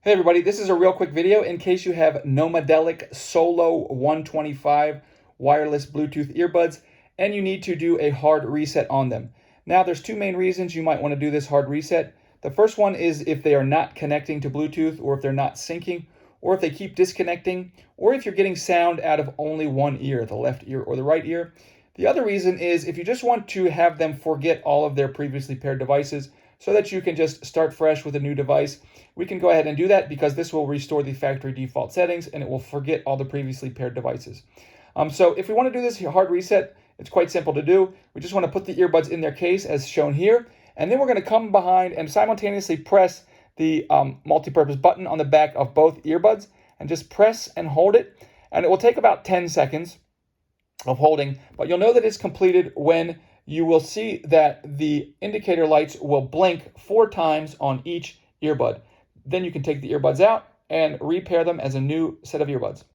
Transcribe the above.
Hey everybody, this is a real quick video in case you have Nomadelic Solo 125 wireless Bluetooth earbuds and you need to do a hard reset on them. Now there's two main reasons you might want to do this hard reset. The first one is if they are not connecting to Bluetooth, or if they're not syncing, or if they keep disconnecting, or if you're getting sound out of only one ear, the left ear or the right ear. The other reason is if you just want to have them forget all of their previously paired devices so that you can just start fresh with a new device. We can go ahead and do that because this will restore the factory default settings and it will forget all the previously paired devices. So if we want to do this hard reset, it's quite simple to do. We just want to put the earbuds in their case as shown here, and then we're going to come behind and simultaneously press the multi-purpose button on the back of both earbuds and just press and hold it. And it will take about 10 seconds of holding, but you'll know that it's completed when you will see that the indicator lights will blink 4 times on each earbud. Then you can take the earbuds out and repair them as a new set of earbuds.